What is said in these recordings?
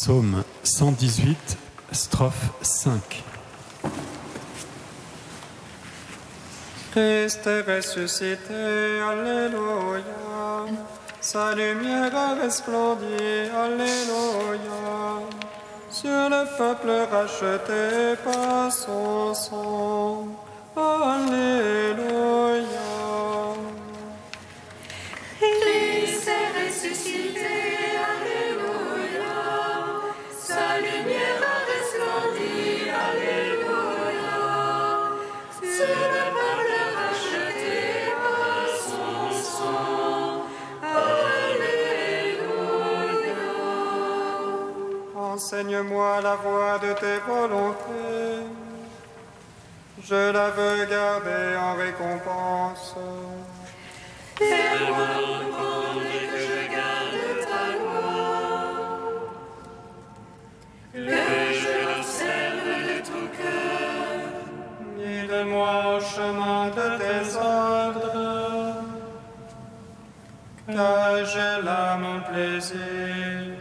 Psaume 118, strophe 5. Christ est ressuscité, Alléluia. Sa lumière a resplendi, Alléluia. Sur le peuple racheté par son sang, Alléluia. Christ est ressuscité, Alléluia. Sa lumière a resplendi, Alléluia. Sur le peuple racheté par son sang, Alléluia. Enseigne-moi la voie de tes volontés. Je la veux garder en récompense. Fais-moi entendre que je garde ta loi, que je l'observe de tout cœur. Guide-moi au chemin de tes ordres, car j'ai là mon plaisir.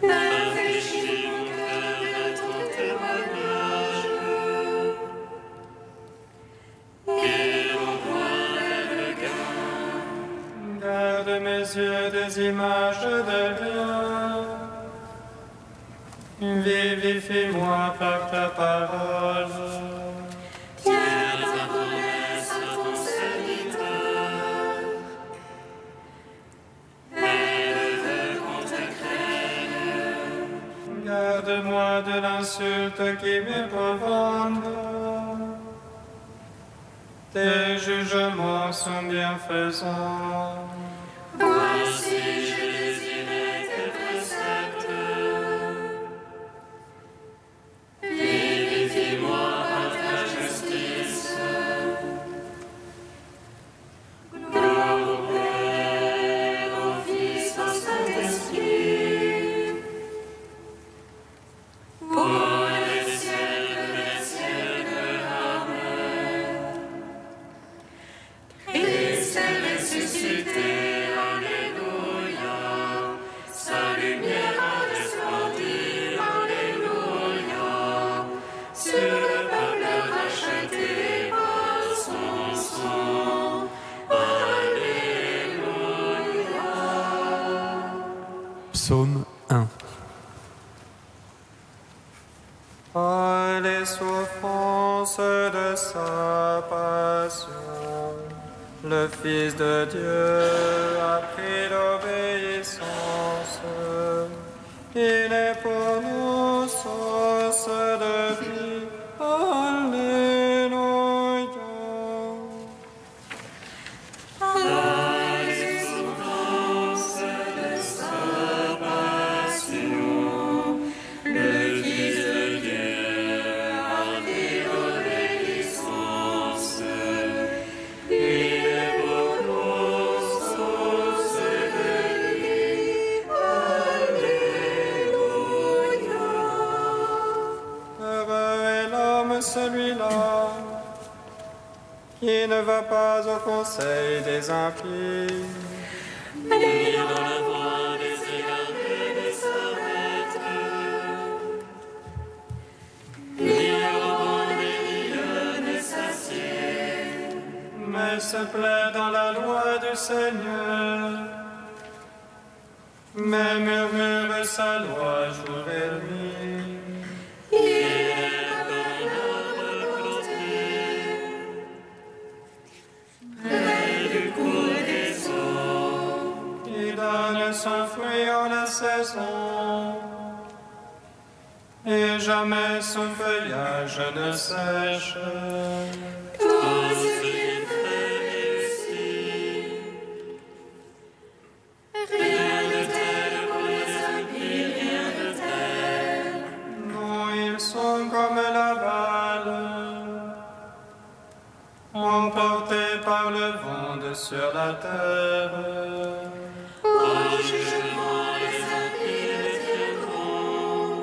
Rafraîchis mon cœur de ton témoignage, et envoie vers le gain. Garde mes yeux des images de bien. Vivifie-moi par ta parole. Tiens ta promesse à ton serviteur. Aide-le qu'on te craigne. Garde-moi de l'insulte qui m'épouvante. Tes jugements sont bienfaisants. Voici, je désirais tes préceptes. Vivifie-moi par ta justice. Gloire au Père, au Fils, au Saint-Esprit. Pour les siècles des siècles. Amen. Christ est ressuscité, Alléluia. Sa lumière a resplendi, Alléluia. Sur le peuple racheté par son sang, Alléluia. Psaume 1. Oh, les souffrances de sa passion, le Fils de Dieu a pris l'obéissance. Il est pour nous source de vie. Alléluia. Les souffrances de sa passion, le Fils de Dieu a pris l'obéissance. Il est pour nous source de vie. Alléluia. Heureux est l'homme celui-là qui ne va pas au conseil des impies, Ni dans la voie des égarés ne s'arrête, ni au banc des rieurs ne s'assied. mais se plaît dans la loi du Seigneur. Mais murmure sa loi jour et nuit. Il est comme un arbre planté près du cours des eaux. Il donne son fruit en la saison, et jamais son feuillage ne sèche. Tout ce qu'il fait réussit. Rien de tel pour les impies, rien de tel. Non, ils sont comme la balle, emportés par le vent de sur la terre. Au jugement, les impies retiendront.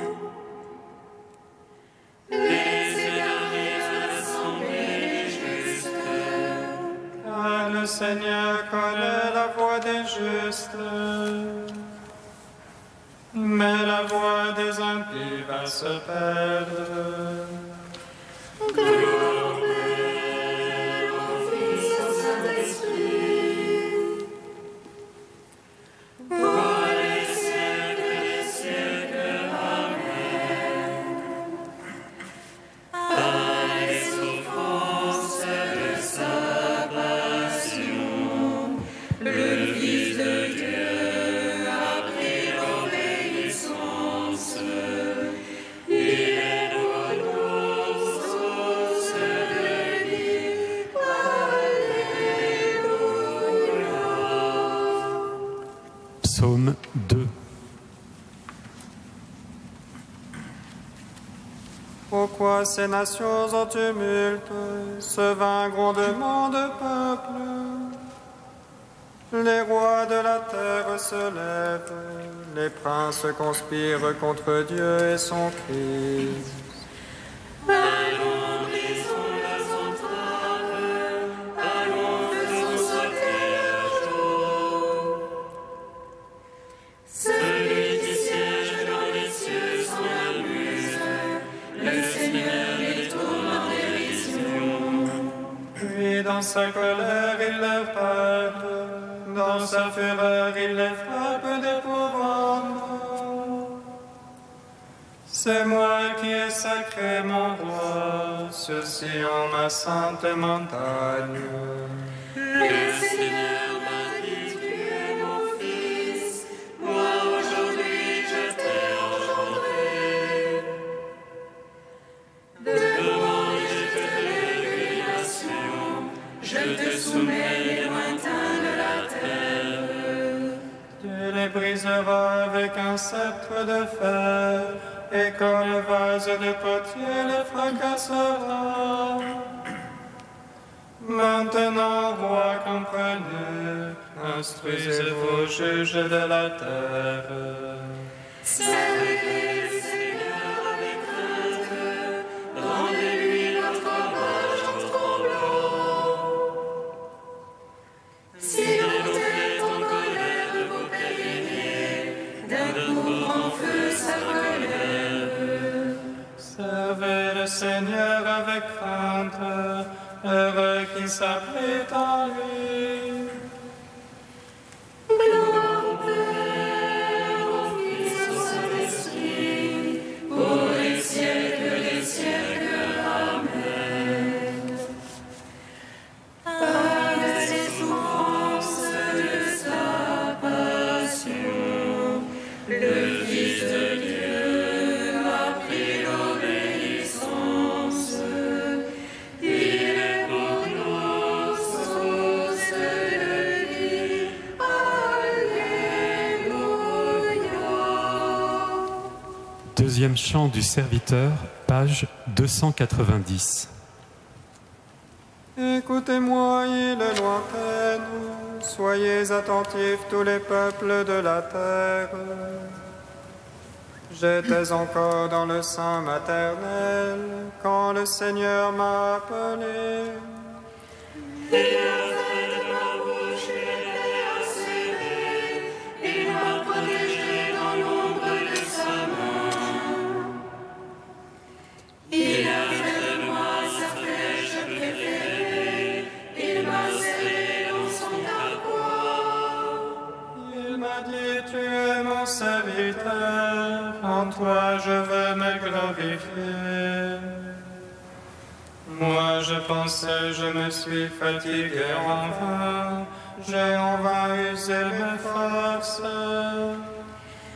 Les égarés à l'assemblée des justes. Car le Seigneur connaît la voie des justes, mais la voie des qui va se perdre. Psaume 2. Pourquoi ces nations en tumulte, ce vain grondement de peuple? Les rois de la terre se lèvent, les princes conspirent contre Dieu et son Christ. Allons, brisons leurs entraves, allons, faisons sauter leur jour. Celui qui siège dans les cieux s'en amuse, le Seigneur les tourne en dérision. Puis dans sa colère il les perd, dans sa fureur il les frappe d'épouvante. C'est moi qui ai sacré mon roi, ceci en ma sainte montagne. Le Seigneur m'a dit, tu es mon fils, moi aujourd'hui je t'ai engendré. Devant les pérégrinations, je te soumets les lointains de la terre. Tu les briseras avec un sceptre de fer, et comme le vase de potier les fracassera. Maintenant, roi, comprenez, instruisez vos juges de la terre. Servez le Seigneur avec crainte, rendez-lui notre hommage en tremblant. Si l'on est en colère de vous prévenir, d'un coup en feu sa colère. Servez le Seigneur avec crainte, heureux qui s'appuie en lui. Gloire au Père, au Fils, au Saint-Esprit, pour les siècles, Amen. Par ses souffrances de sa passion, le Fils de Dieu a pris l'obéissance. Il est pour nous source de vie. Alléluia. Deuxième chant du serviteur, page 290. Écoutez-moi, île lointaine, soyez attentifs tous les peuples de la terre. J'étais encore dans le sein maternel quand le Seigneur m'a appelé. Il a fait de ma bouche une épée acérée, il m'a protégé dans l'ombre de sa main. Il a fait de moi sa flèche préférée, il m'a scellé dans son carquois. Il m'a dit, tu es mon serviteur, en toi je veux me glorifier. Moi je pensais, je me suis fatigué en vain, j'ai en vain usé mes forces.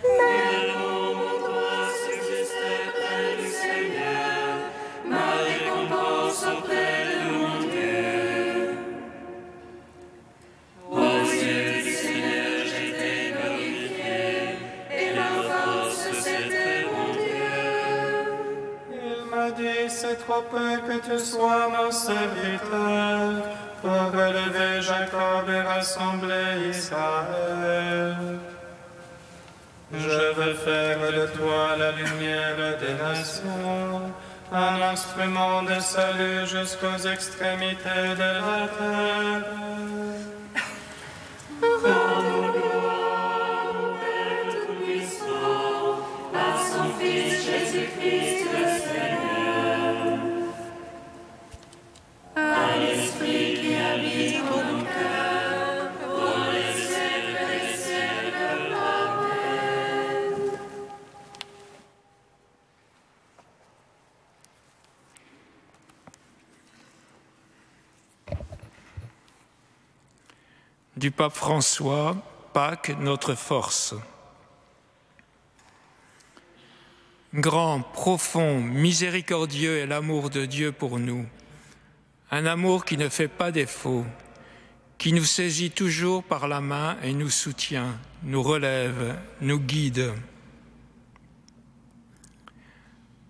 Mais non, mon droit subsistait près du Seigneur, ma récompense auprès de mon Dieu. Aux yeux du Seigneur j'étais glorifié, et ma force c'était mon Dieu. Il m'a dit, c'est trop peu que tu sois mon serviteur, pour relever Jacob et rassembler Israël. Je veux faire de toi la lumière des nations, un instrument de salut jusqu'aux extrémités de la terre. Rendons gloire au Père Tout-Puissant, à son Fils du pape François, Pâques, notre force. Grand, profond, miséricordieux est l'amour de Dieu pour nous. Un amour qui ne fait pas défaut, qui nous saisit toujours par la main et nous soutient, nous relève, nous guide.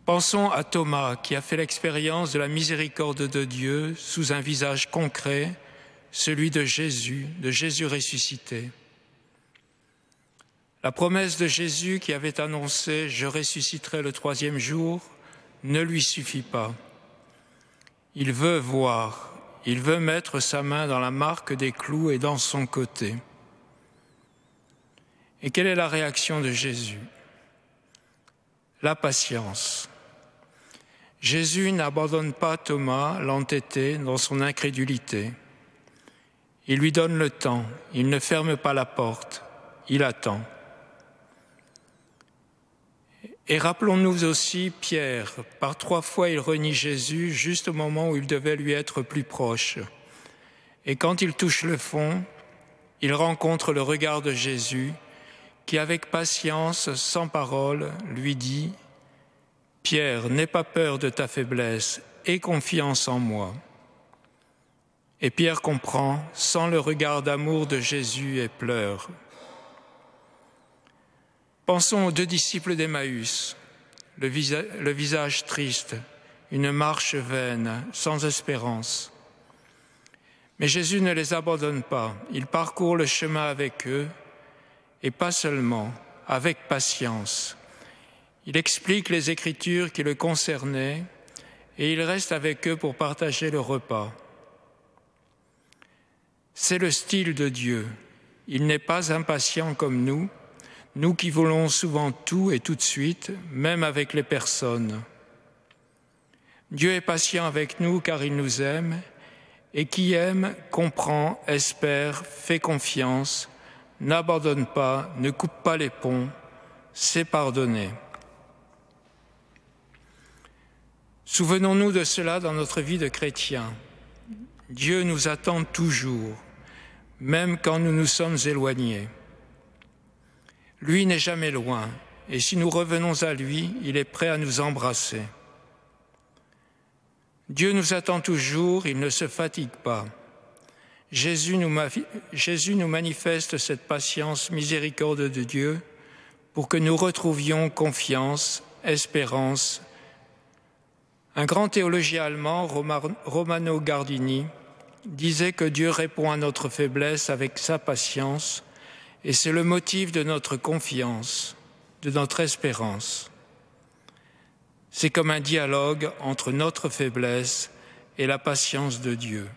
Pensons à Thomas qui a fait l'expérience de la miséricorde de Dieu sous un visage concret, celui de Jésus ressuscité. La promesse de Jésus qui avait annoncé « Je ressusciterai le 3e jour » ne lui suffit pas. Il veut voir, il veut mettre sa main dans la marque des clous et dans son côté. Et quelle est la réaction de Jésus? La patience. Jésus n'abandonne pas Thomas, l'entêté, dans son incrédulité. Il lui donne le temps, il ne ferme pas la porte, il attend. Et rappelons-nous aussi Pierre, par 3 fois il renie Jésus juste au moment où il devait lui être plus proche. Et quand il touche le fond, il rencontre le regard de Jésus qui, avec patience, sans parole, lui dit « Pierre, n'aie pas peur de ta faiblesse, aie confiance en moi. » Et Pierre comprend, sans le regard d'amour de Jésus, et pleure. Pensons aux 2 disciples d'Emmaüs, le visage triste, une marche vaine, sans espérance. Mais Jésus ne les abandonne pas, il parcourt le chemin avec eux, et pas seulement, avec patience. Il explique les Écritures qui le concernaient, et il reste avec eux pour partager le repas. C'est le style de Dieu. Il n'est pas impatient comme nous qui voulons souvent tout et tout de suite, même avec les personnes. Dieu est patient avec nous car il nous aime, et qui aime, comprend, espère, fait confiance, n'abandonne pas, ne coupe pas les ponts, sait pardonner. Souvenons-nous de cela dans notre vie de chrétien. Dieu nous attend toujours, même quand nous nous sommes éloignés. Lui n'est jamais loin, et si nous revenons à lui, il est prêt à nous embrasser. Dieu nous attend toujours, il ne se fatigue pas. Jésus nous manifeste cette patience miséricorde de Dieu pour que nous retrouvions confiance, espérance. Un grand théologien allemand, Romano Guardini, disait que Dieu répond à notre faiblesse avec sa patience, et c'est le motif de notre confiance, de notre espérance. C'est comme un dialogue entre notre faiblesse et la patience de Dieu.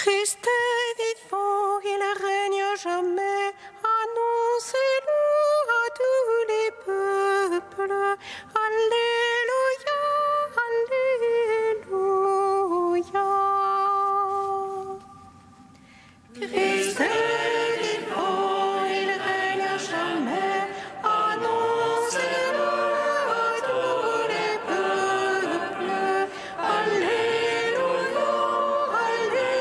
Christ est vivant, il règne à jamais. Annoncez-le à tous les peuples. Alléluia, Alléluia. Christ est vivant, il règne à jamais. Annoncez-le à tous les peuples. Alléluia, Alléluia.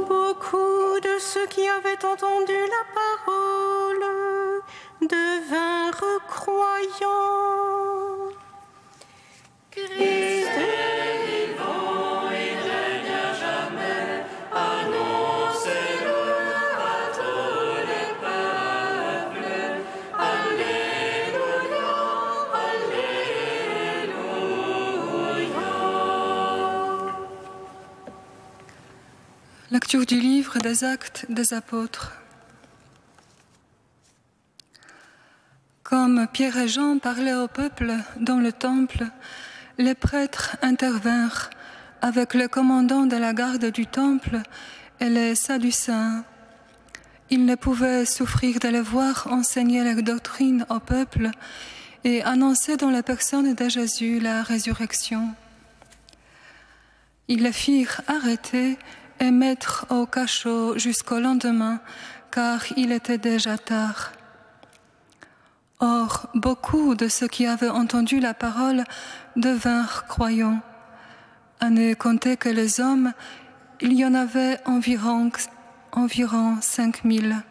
Beaucoup de ceux qui avaient entendu la parole devinrent croyants. Christ est vivant, il règne à jamais. Annoncez-le à tous les peuples. Alléluia, Alléluia. Lecture du livre des Actes des Apôtres. Comme Pierre et Jean parlaient au peuple dans le temple, les prêtres intervinrent avec le commandant de la garde du temple et les Sadducéens. Ils ne pouvaient souffrir de les voir enseigner leur doctrine au peuple et annoncer dans la personne de Jésus la résurrection. Ils les firent arrêter et mettre au cachot jusqu'au lendemain, car il était déjà tard. Or, beaucoup de ceux qui avaient entendu la parole devinrent croyants. À ne compter que les hommes, il y en avait environ 5000.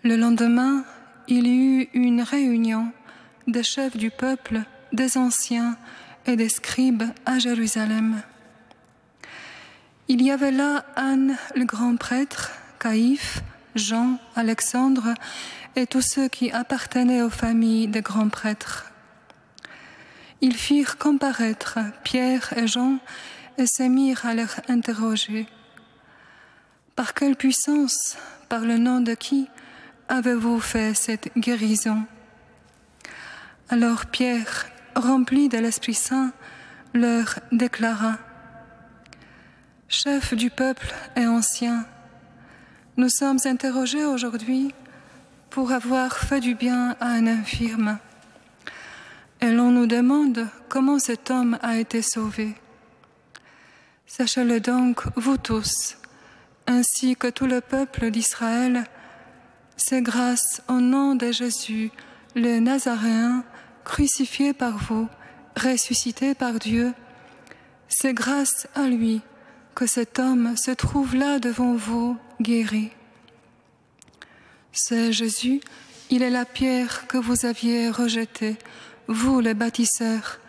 Le lendemain, il y eut une réunion des chefs du peuple, des anciens et des scribes à Jérusalem. Il y avait là Anne, le grand prêtre, Caïphe, Jean, Alexandre et tous ceux qui appartenaient aux familles des grands prêtres. Ils firent comparaître Pierre et Jean et se mirent à leur interroger. « Par quelle puissance, par le nom de qui avez-vous fait cette guérison ?» Alors Pierre, rempli de l'Esprit Saint, leur déclara: « Chefs du peuple et anciens, nous sommes interrogés aujourd'hui pour avoir fait du bien à un infirme. Et l'on nous demande comment cet homme a été sauvé. Sachez-le donc, vous tous, ainsi que tout le peuple d'Israël, c'est grâce au nom de Jésus, le Nazaréen, crucifié par vous, ressuscité par Dieu, c'est grâce à lui que cet homme se trouve là devant vous, guéri. C'est Jésus, il est la pierre que vous aviez rejetée, vous les bâtisseurs,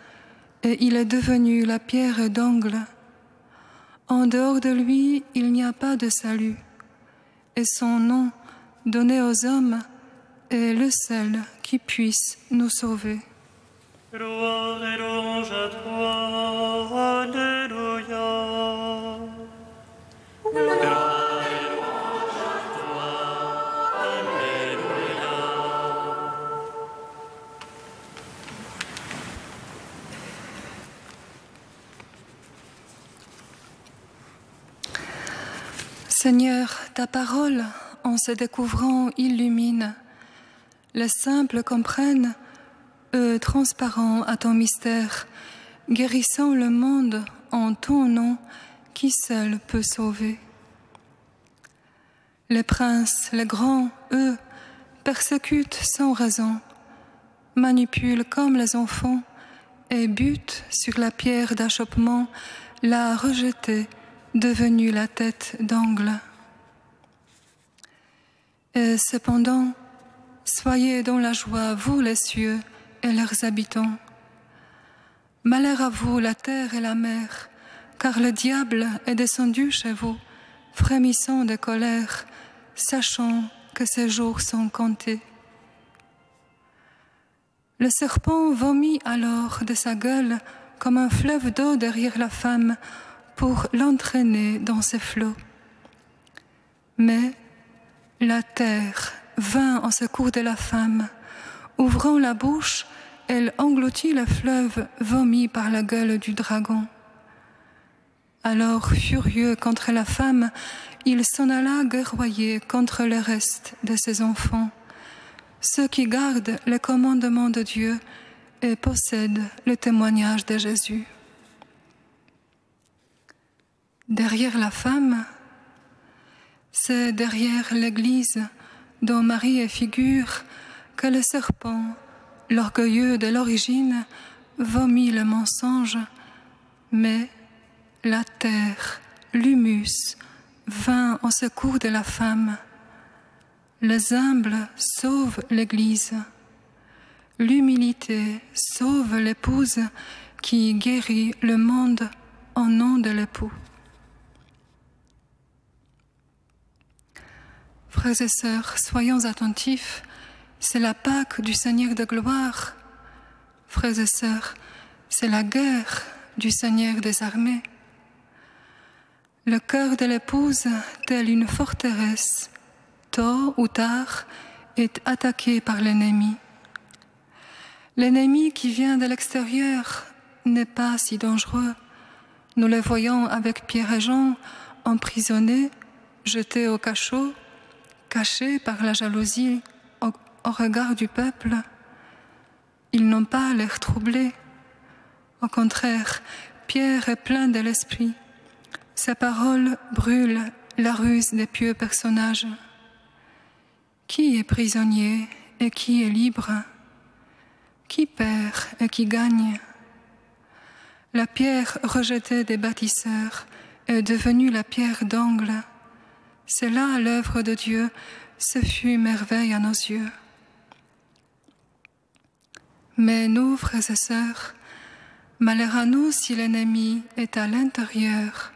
et il est devenu la pierre d'angle. En dehors de lui, il n'y a pas de salut, et son nom, donné aux hommes, est le seul qui puisse nous sauver. Gloire et louange à toi, Alléluia. Gloire et louange à toi, Alléluia. Seigneur, ta parole, en se découvrant, illumine. Les simples comprennent, eux transparents à ton mystère, guérissant le monde en ton nom, qui seul peut sauver. Les princes, les grands, eux, persécutent sans raison, manipulent comme les enfants et butent sur la pierre d'achoppement, la rejetée, devenue la tête d'angle. Et cependant, soyez dans la joie, vous les cieux et leurs habitants. Malheur à vous, la terre et la mer, car le diable est descendu chez vous, frémissant de colère, sachant que ses jours sont comptés. Le serpent vomit alors de sa gueule comme un fleuve d'eau derrière la femme pour l'entraîner dans ses flots. Mais la terre vint en secours de la femme, ouvrant la bouche elle engloutit le fleuve vomi par la gueule du dragon. Alors, furieux contre la femme, il s'en alla guerroyer contre le reste de ses enfants, ceux qui gardent les commandements de Dieu et possèdent le témoignage de Jésus. Derrière la femme, c'est derrière l'Église dont Marie est figure que le serpent, l'orgueilleux de l'origine, vomit le mensonge, mais la terre, l'humus, vint au secours de la femme. Les humbles sauvent l'Église. L'humilité sauve l'épouse qui guérit le monde au nom de l'époux. Frères et sœurs, soyons attentifs, c'est la Pâque du Seigneur de gloire. Frères et sœurs, c'est la guerre du Seigneur des armées. Le cœur de l'épouse, tel une forteresse, tôt ou tard, est attaqué par l'ennemi. L'ennemi qui vient de l'extérieur n'est pas si dangereux. Nous le voyons avec Pierre et Jean, emprisonnés, jetés au cachot, cachés par la jalousie au regard du peuple. Ils n'ont pas l'air troublés. Au contraire, Pierre est plein de l'esprit. Ses paroles brûlent la ruse des pieux personnages. Qui est prisonnier et qui est libre? Qui perd et qui gagne? La pierre rejetée des bâtisseurs est devenue la pierre d'angle. C'est là l'œuvre de Dieu, ce fut merveille à nos yeux. Mais nous, frères et sœurs, malheur à nous si l'ennemi est à l'intérieur,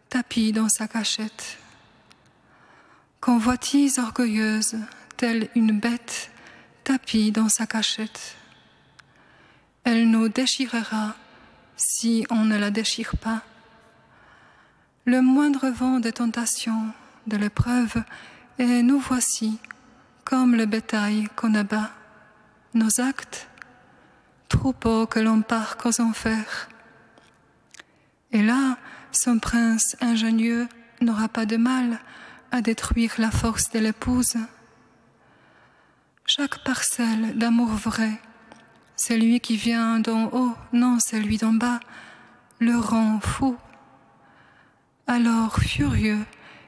tapi dans sa cachette. Convoitise orgueilleuse, telle une bête, tapi dans sa cachette. Elle nous déchirera si on ne la déchire pas. Le moindre vent de tentation, de l'épreuve, et nous voici, comme le bétail qu'on abat. Nos actes, troupeaux que l'on parque aux enfers. Et là, son prince ingénieux n'aura pas de mal à détruire la force de l'épouse. Chaque parcelle d'amour vrai, celui qui vient d'en haut, non celui d'en bas, le rend fou. Alors, furieux,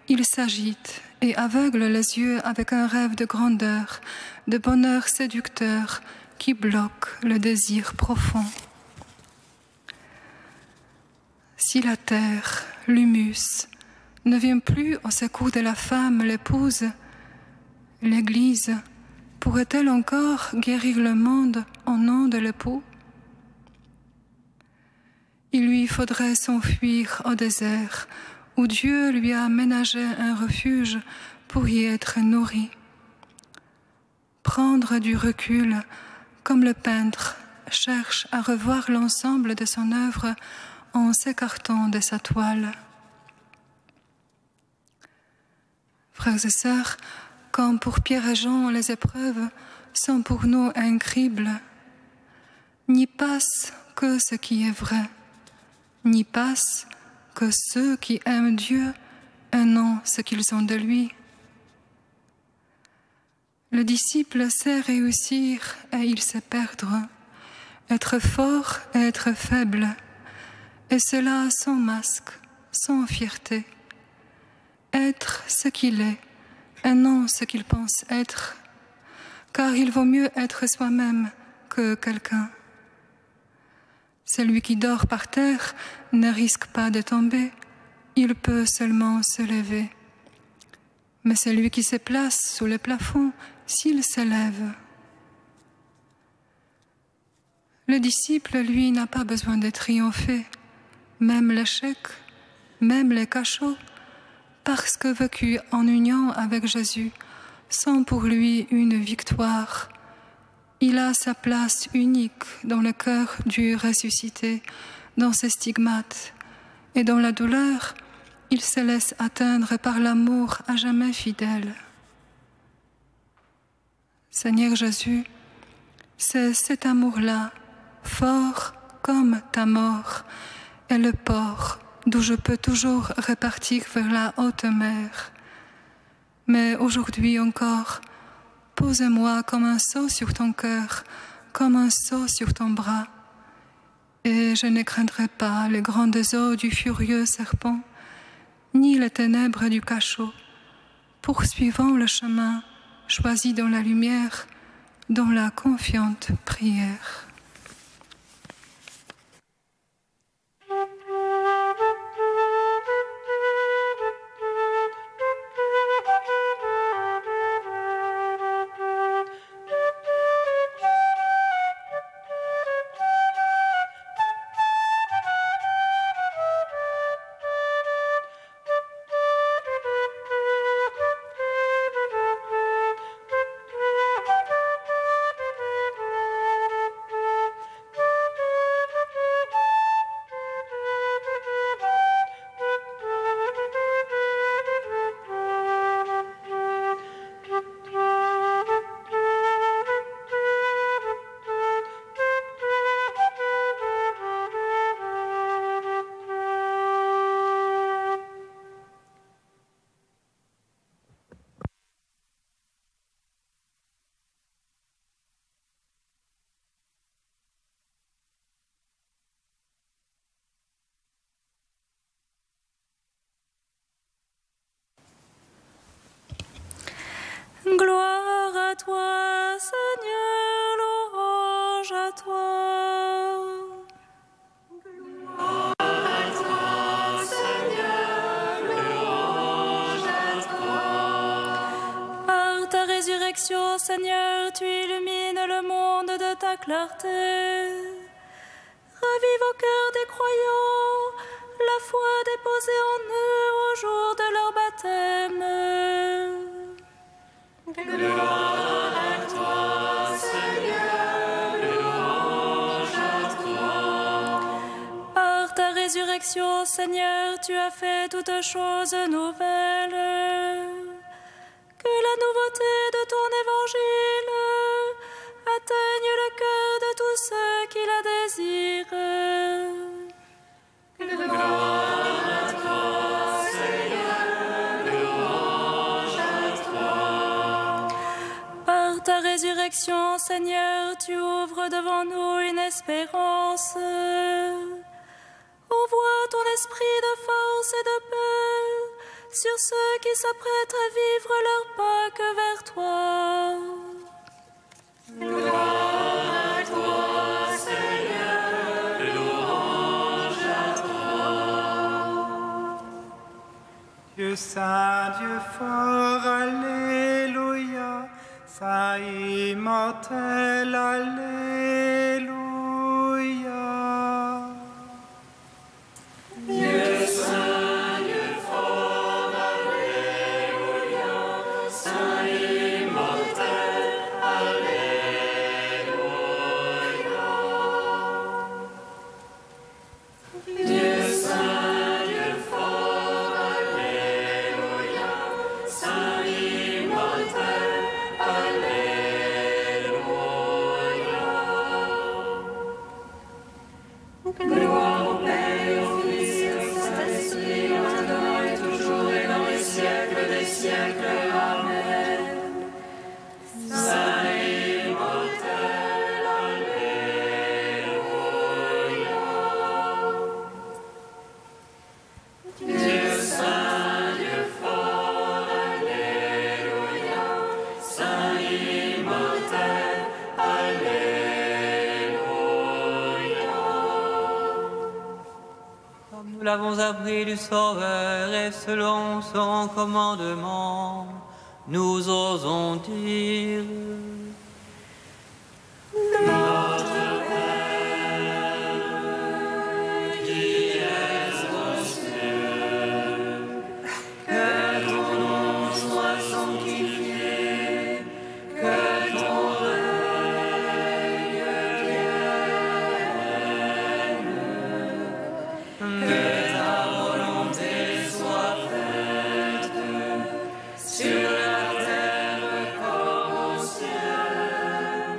il s'agite et aveugle les yeux avec un rêve de grandeur, de bonheur séducteur qui bloque le désir profond. Si la terre, l'humus, ne vient plus au secours de la femme, l'épouse, l'Église pourrait-elle encore guérir le monde au nom de l'époux? Il lui faudrait s'enfuir au désert, où Dieu lui a aménagé un refuge pour y être nourri. Prendre du recul, comme le peintre cherche à revoir l'ensemble de son œuvre en s'écartant de sa toile. Frères et sœurs, comme pour Pierre et Jean, les épreuves sont pour nous un crible. N'y passe que ce qui est vrai, n'y passe que ceux qui aiment Dieu et non ce qu'ils ont de lui. Le disciple sait réussir et il sait perdre, être fort et être faible, et cela sans masque, sans fierté. Être ce qu'il est et non ce qu'il pense être, car il vaut mieux être soi-même que quelqu'un. Celui qui dort par terre ne risque pas de tomber, il peut seulement se lever. Mais celui qui se place sous le plafond, s'il s'élève. Le disciple, lui, n'a pas besoin de triompher, même l'échec, même les cachots, parce que vécu en union avec Jésus, sont pour lui une victoire. Il a sa place unique dans le cœur du ressuscité, dans ses stigmates, et dans la douleur, il se laisse atteindre par l'amour à jamais fidèle. Seigneur Jésus, C'est cet amour-là, fort comme ta mort, est le port d'où je peux toujours repartir vers la haute mer. Mais aujourd'hui encore, pose-moi comme un sceau sur ton cœur, comme un sceau sur ton bras, et je ne craindrai pas les grandes eaux du furieux serpent, ni les ténèbres du cachot, poursuivant le chemin choisi dans la lumière, dans la confiante prière. Gloire à toi, Seigneur, louange à toi. Gloire à toi, Seigneur, louange à toi. Par ta résurrection, Seigneur, tu illumines le monde de ta clarté. Ravive au cœur des croyants la foi déposée en eux au jour de leur baptême. Gloire à toi, Seigneur, louange à toi. Par ta résurrection, Seigneur, tu as fait toutes choses nouvelles. Que la nouveauté de ton évangile atteigne le cœur de tous ceux qui la désirent. Gloire à toi, Seigneur, louange à toi. Par ta résurrection, Seigneur, tu ouvres devant nous une espérance. Envoie ton esprit de force et de paix sur ceux qui s'apprêtent à vivre leur Pâques vers toi. Gloire à toi, Seigneur, louange à toi. Dieu saint, Dieu fort, alléluia, saint immortel, alléluia. Dieu saint, Dieu fort, alléluia, saint immortel, alléluia. Dieu saint, Dieu fort, alléluia, saint immortel, alléluia. Gloire au Père, au Fils et au Saint-Esprit, maintenant et toujours et dans les siècles des siècles. Amen. Saint immortel, alléluia. Dieu saint, Dieu fort, alléluia, saint immortel, alléluia. Comme nous l'avons appris du Sauveur et selon son commandement, nous osons dire: Notre Père, qui es aux cieux, que ton nom soit sanctifié, que ton règne vienne, que ta volonté soit faite sur la terre comme au ciel.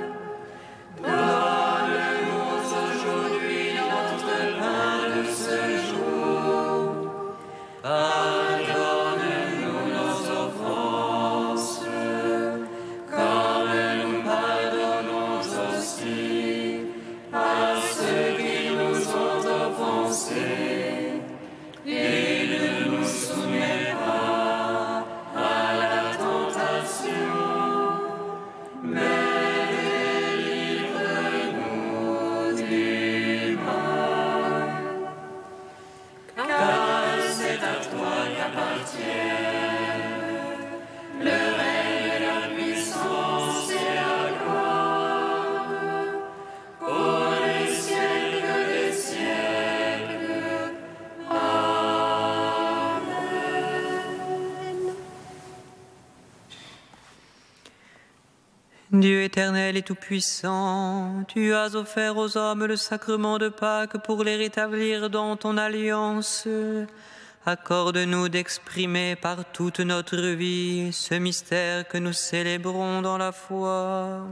Dieu éternel et tout-puissant, tu as offert aux hommes le sacrement de Pâques pour les rétablir dans ton alliance. Accorde-nous d'exprimer par toute notre vie ce mystère que nous célébrons dans la foi.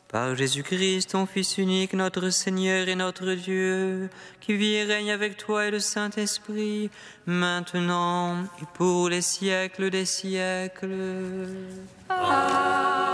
Par Jésus-Christ, ton Fils unique, notre Seigneur et notre Dieu, qui vit et règne avec toi et le Saint-Esprit, maintenant et pour les siècles des siècles. Amen.